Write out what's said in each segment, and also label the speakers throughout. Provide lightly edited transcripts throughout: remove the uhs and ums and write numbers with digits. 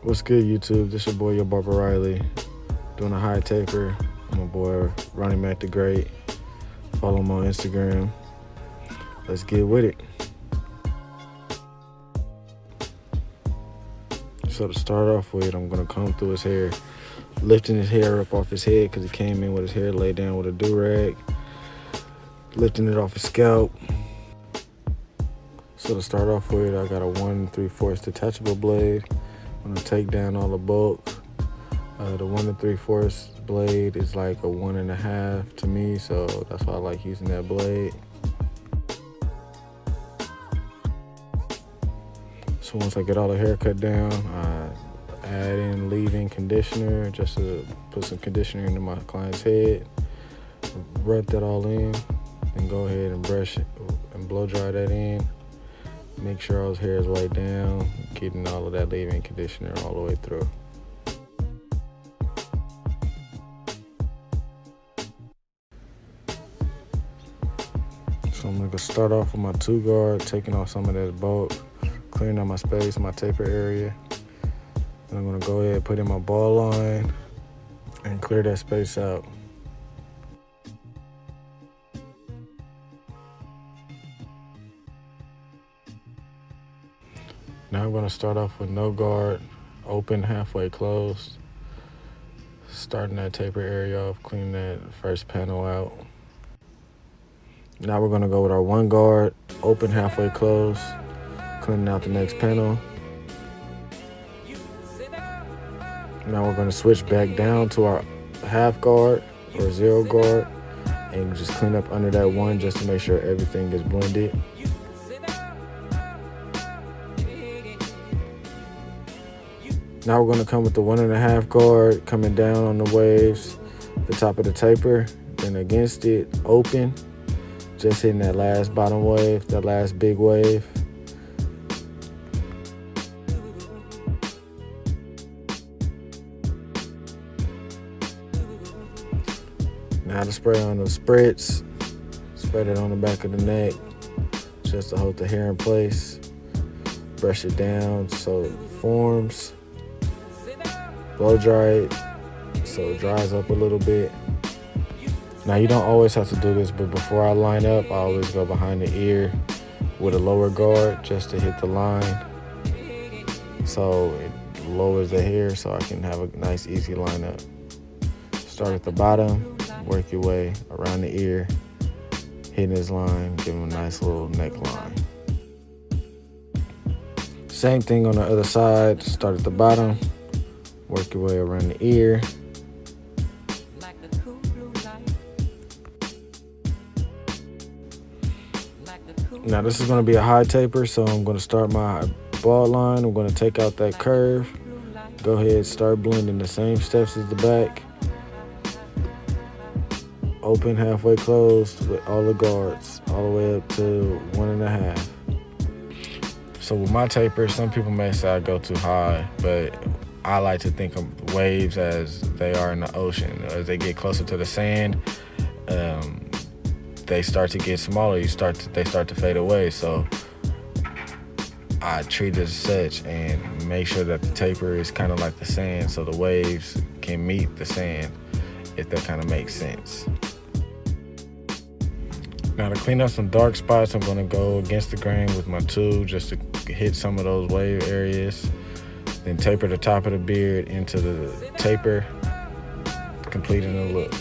Speaker 1: What's good, YouTube? This your boy, your Barber Riley, doing a high taper. My boy, Ronnie Mac the Great. Follow him on Instagram. Let's get with it. So to start off with, I'm gonna comb through his hair, lifting his hair up off his head because he came in with his hair laid down with a do-rag, lifting it off his scalp. So to start off with, I got a 1 3/4 detachable blade. I'm gonna take down all the bulk. The 1 3/4 blade is like a 1.5 to me, so that's why I like using that blade. So once I get all the hair cut down, I add in leave-in conditioner just to put some conditioner into my client's head. Rub that all in, then go ahead and brush it and blow dry that in. Make sure all his hair is laid down, getting all of that leave-in conditioner all the way through. So I'm gonna start off with my 2-guard, taking off some of that bulk, clearing out my space, my taper area. Then I'm gonna go ahead and put in my ball line and clear that space out. Now I'm gonna start off with no guard, open, halfway closed. Starting that taper area off, cleaning that first panel out. Now we're gonna go with our 1 guard, open, halfway closed, cleaning out the next panel. Now we're gonna switch back down to our half guard or 0 guard and just clean up under that 1 just to make sure everything is blended. Now we're gonna come with the 1.5 guard, coming down on the waves, the top of the taper, then against it, open, just hitting that last bottom wave, that last big wave. Now to spray on the spritz, spread it on the back of the neck, just to hold the hair in place. Brush it down so it forms. Blow dry it so it dries up a little bit. Now you don't always have to do this, but before I line up, I always go behind the ear with a lower guard just to hit the line. So it lowers the hair so I can have a nice easy lineup. Start at the bottom, work your way around the ear, hitting his line, give him a nice little neckline. Same thing on the other side, start at the bottom, work your way around the ear. Now this is going to be a high taper, so I'm going to start my ball line. I'm going to take out that curve. Go ahead, start blending the same steps as the back. Open, halfway closed with all the guards, all the way up to 1.5. So with my taper, some people may say I go too high, but I like to think of waves as they are in the ocean. As they get closer to the sand, they start to get smaller. They start to fade away. So I treat it as such and make sure that the taper is kind of like the sand, so the waves can meet the sand, if that kind of makes sense. Now to clean up some dark spots, I'm gonna go against the grain with my tool just to hit some of those wave areas. Then taper the top of the beard into the taper, completing the look.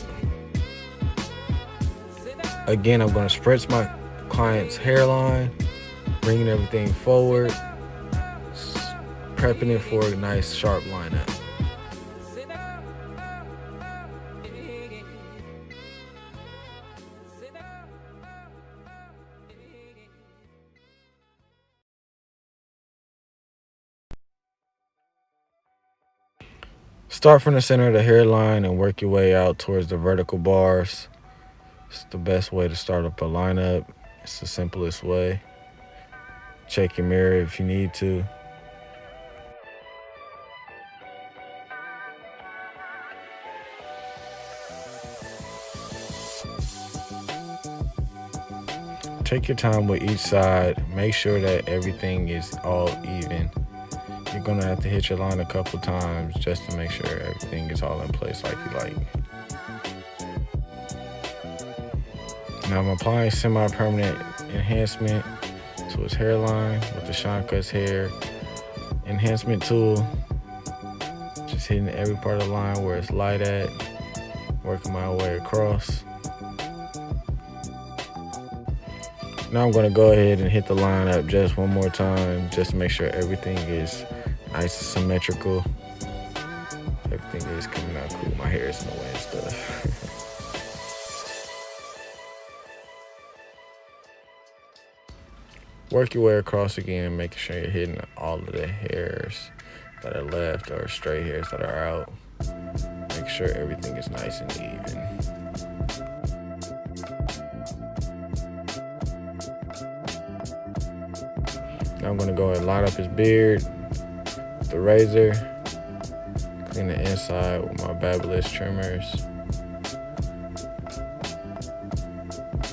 Speaker 1: Again, I'm gonna spritz my client's hairline, bringing everything forward, prepping it for a nice sharp lineup. Start from the center of the hairline and work your way out towards the vertical bars. It's the best way to start up a lineup. It's the simplest way. Check your mirror if you need to. Take your time with each side. Make sure that everything is all even. you're gonna have to hit your line a couple times just to make sure everything is all in place like you like. Now I'm applying semi-permanent enhancement to his hairline with the Sean Cuts Hair Enhancement Tool. Just hitting every part of the line where it's light at, working my way across. Now I'm gonna go ahead and hit the line up just one more time just to make sure everything is nice and symmetrical. Everything is coming out cool. My hair is in the way and stuff. Work your way across again, making sure you're hitting all of the hairs that are left or stray hairs that are out. Make sure everything is nice and even. Now I'm gonna go and line up his beard with the razor, clean the inside with my Babyliss trimmers.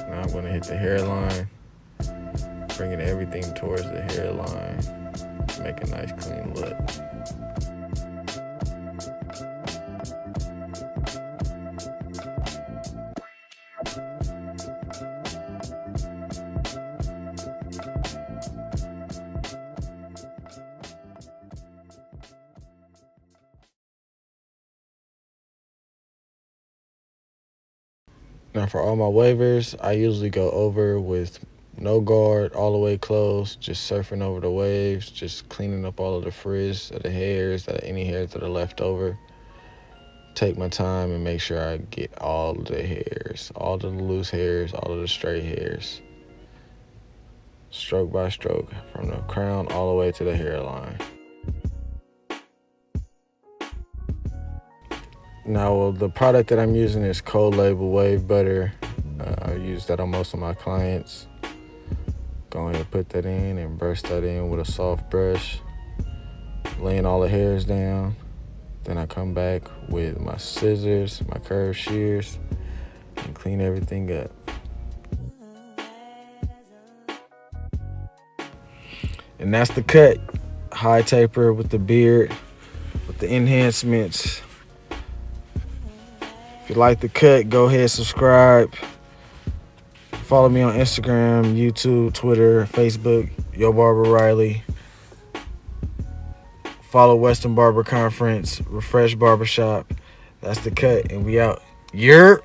Speaker 1: Now I'm gonna hit the hairline, bringing everything towards the hairline, make a nice clean look. Now for all my wavers, I usually go over with no guard, all the way closed, just surfing over the waves, just cleaning up all of the frizz of the hairs, any hairs that are left over. Take my time and make sure I get all of the hairs, all of the loose hairs, all of the stray hairs. Stroke by stroke, from the crown all the way to the hairline. Now, the product that I'm using is Cold Label Wave Butter. I use that on most of my clients. Go ahead and put that in and brush that in with a soft brush, laying all the hairs down. Then I come back with my scissors, my curved shears, and clean everything up. And that's the cut. High taper with the beard, with the enhancements. If you like the cut, go ahead, subscribe. Follow me on Instagram, YouTube, Twitter, Facebook, Yo Barber Riley. Follow Western Barber Conference, Refresh Barbershop. That's the cut, and we out. Yerp.